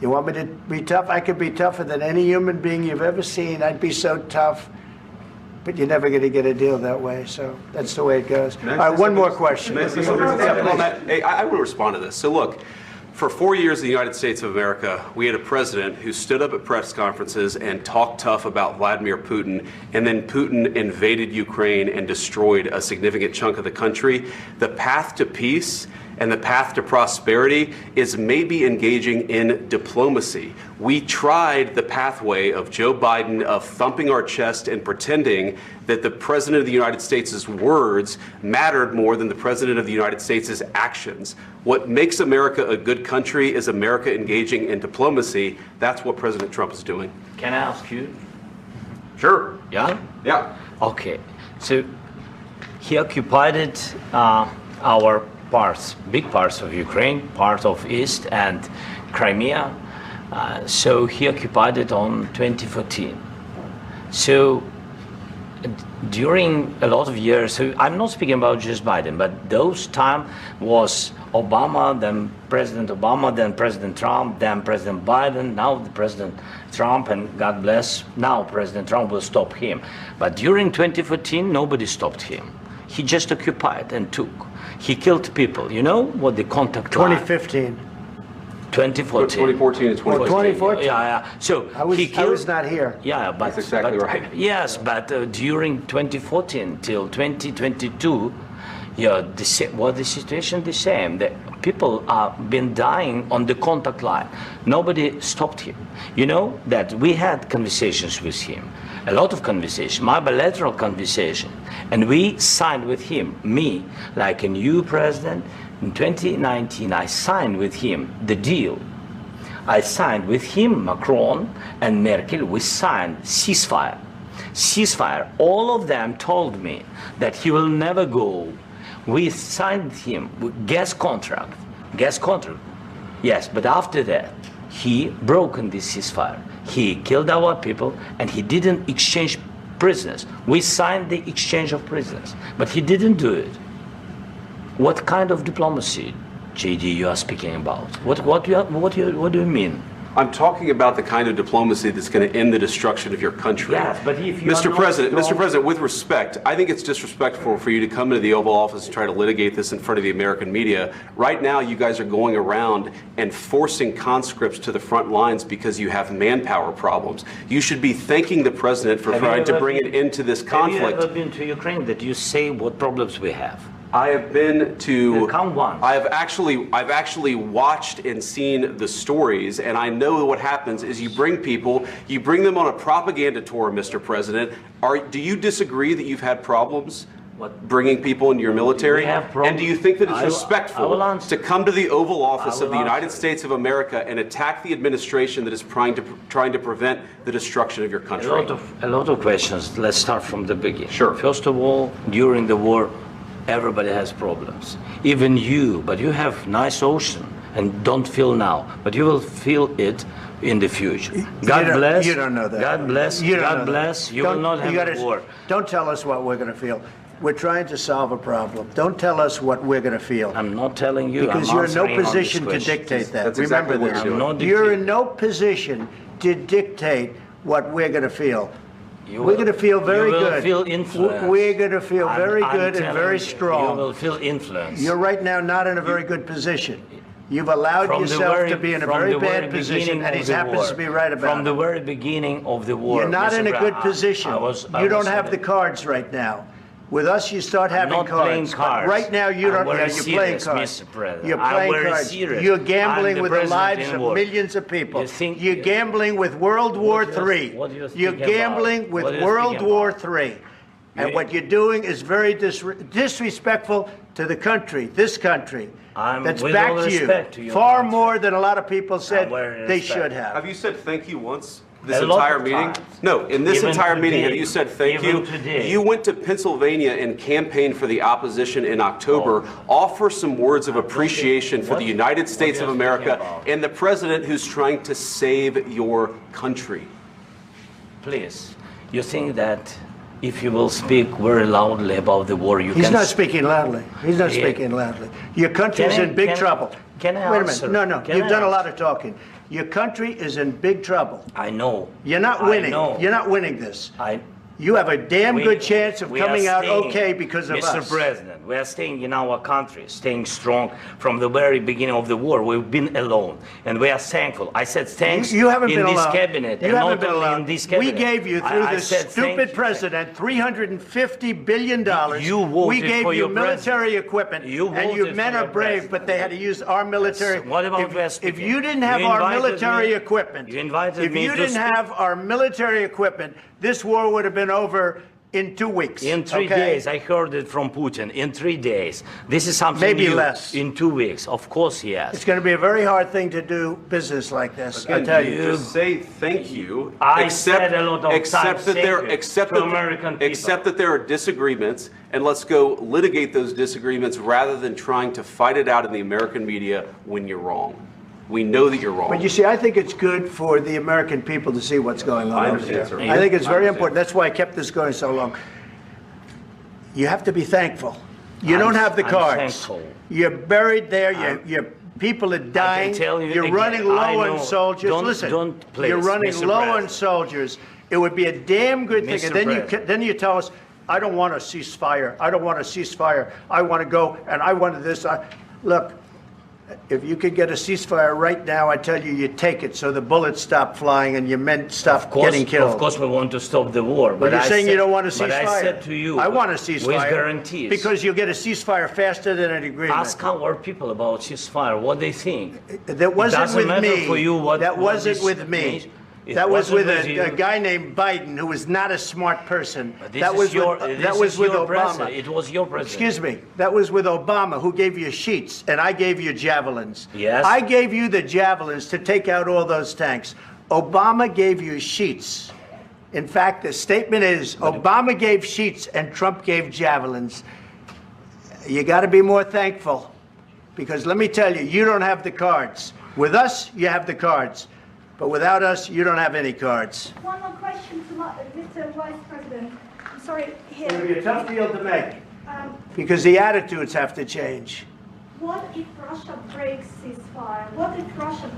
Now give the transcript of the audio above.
You want me to be tough? I could be tougher than any human being you've ever seen. I'd be so tough. But you're never going to get a deal that way. So that's the way it goes. All right, one more question. I will respond to this. So look, for 4 years in the United States of America, we had a president who stood up at press conferences and talked tough about Vladimir Putin, and then Putin invaded Ukraine and destroyed a significant chunk of the country. The path to peace and the path to prosperity is maybe engaging in diplomacy. We tried the pathway of Joe Biden of thumping our chest and pretending that the President of the United States' words mattered more than the President of the United States' actions. What makes America a good country is America engaging in diplomacy. That's what President Trump is doing. Can I ask you? Sure. Yeah? Yeah. Okay. So he occupied our parts, big parts of Ukraine, part of East and Crimea. So he occupied it on 2014. So during a lot of years, so I'm not speaking about just Biden, but those time was Obama, then President Obama, then President Trump, then President Biden, now the President Trump, and God bless, now President Trump will stop him. But during 2014, nobody stopped him. He just occupied and took. He killed people. You know what the contact 2015. 2014 2014. and 2014. 2014. Yeah. So I killed, was not here. Yeah, but that's exactly right. Yes, but during 2014 till 2022, yeah, the situation the same. The people have been dying on the contact line. Nobody stopped him. You know that we had conversations with him, a lot of conversation, my bilateral conversation, and we signed with him, me, like a new president. In 2019, I signed with him the deal. I signed with him, Macron and Merkel, we signed ceasefire. Ceasefire. All of them told me that he will never go. We signed with him with gas contract. Yes, but after that, he broken this ceasefire. He killed our people and he didn't exchange prisoners. We signed the exchange of prisoners, but he didn't do it. What kind of diplomacy, JD, you are speaking about? What do you mean? I'm talking about the kind of diplomacy that's going to end the destruction of your country. Yes, but if you Mr. President, with respect, I think it's disrespectful for you to come into the Oval Office and try to litigate this in front of the American media. Right now, you guys are going around and forcing conscripts to the front lines because you have manpower problems. You should be thanking the President for trying to bring an end to this conflict. Have you ever been to Ukraine that you say what problems we have? I have been to. Come once. I've actually watched and seen the stories, and I know what happens is you bring them on a propaganda tour, Mr. President. Do you disagree that you've had problems bringing people into your military? And do you think that it's respectful to come to the Oval Office of the United States of America and attack the administration that is trying to prevent the destruction of your country? A lot of questions. Let's start from the beginning. Sure. First of all, during the war, everybody has problems, even you, but you have nice ocean and don't feel now, but you will feel it in the future. God bless. You don't know that. God bless. God bless. You will not have a war. Don't tell us what we're going to feel. We're trying to solve a problem. Don't tell us what we're going to feel. I'm not telling you. Because you're in no position to dictate that. That's exactly Remember what this. You're in no position to dictate what we're going to feel. We're going to feel very good. You will feel influence. We're going to feel very good and very strong. You will feel influence. You're right now not in a very good position. You've allowed yourself to be in a very bad position, and he happens to be right about it. From the very beginning of the war. You're not in a good position. You don't have the cards right now. With us, you start having cards. I'm not playing cards. Right now, you don't. Yeah, you're playing cards. Mr. President. You're playing cards. Serious. You're gambling with the lives of war. millions of people. You're Yeah. gambling with World War III. You're gambling with World War III. And what you're doing is very disrespectful to the country, this country, that's back to you, far more than a lot of people said they should have. Have you said thank you once? This entire meeting? No, in this entire meeting, have you said thank you? You went to Pennsylvania and campaigned for the opposition in October. Offer some words of appreciation for the United States of America and the president who's trying to save your country. Please, you think that if you will speak very loudly about the war, He's not speaking loudly. He's not speaking loudly. Your country's in big trouble. Can I Wait a answer? minute. No. Can You've I done a answer? lot of talking. Your country is in big trouble. I know. You're not I winning. know. You're not winning this. I. You have a damn We- good chance of we are coming out staying, okay because of Mr. us. President, we are staying in our country, staying strong from the very beginning of the war. We've been alone, and we are thankful. I said thanks You haven't in been this alone. cabinet, You and haven't not been only alone. in this cabinet. We gave you, through I this said thank stupid you. president, $350 billion. You voted we gave for you your military president. equipment, You and you voted men for are your brave, president. but they had to use our military. Yes. What about West If speaking? you didn't have You our invited military me- equipment, you invited if me you to didn't speak. have our military equipment, this war would have been over in 2 weeks. In 3 okay? days, I heard it from Putin. In 3 days, this is something Maybe new. less. In 2 weeks, of course, yes. It's going to be a very hard thing to do business like this. I Again, tell you. just say thank you. I said a lot of except times that thank there, you except to that, American people. except that there are disagreements, and let's go litigate those disagreements rather than trying to fight it out in the American media when you're wrong. We know that you're wrong. But you see, I think it's good for the American people to see what's going on I over understand, there. sir. I think it's I very understand. important. That's why I kept this going so long. You have to be thankful. You don't have the I'm cards. thankful. You're buried there. Your people are dying. tell you You're again, running low I know. on soldiers. Don't- Listen, don't please, you're running Mr. low on President. soldiers. It would be a damn good thing. Mr. And then President. then you tell us, I don't want a ceasefire. I don't want a ceasefire. I want to go and I wanted this. Look. If you could get a ceasefire right now, I tell you, you take it so the bullets stop flying and your men stop getting killed. Of course, we want to stop the war. But you're saying you don't want a ceasefire. But I said to you, I want a ceasefire. with guarantees. Because you'll get a ceasefire faster than an agreement. Ask our people about ceasefire, what they think. That wasn't doesn't with matter me. for you what- that what wasn't this with me. means. It That was wasn't with with you. a guy named Biden, who was not a smart person. But this That is was your, with, this that was is with your Obama. president. It was your president. Excuse me. That was with Obama, who gave you sheets, and I gave you javelins. Yes. I gave you the javelins to take out all those tanks. Obama gave you sheets. In fact, the statement is Obama gave sheets and Trump gave javelins. You got to be more thankful, because let me tell you, you don't have the cards. With us, you have the cards. But without us, you don't have any cards. One more question to Mr. Vice President. I'm sorry, It's going to be here. a tough deal to make, Um, because the attitudes have to change. what if Russia breaks ceasefire? What if Russia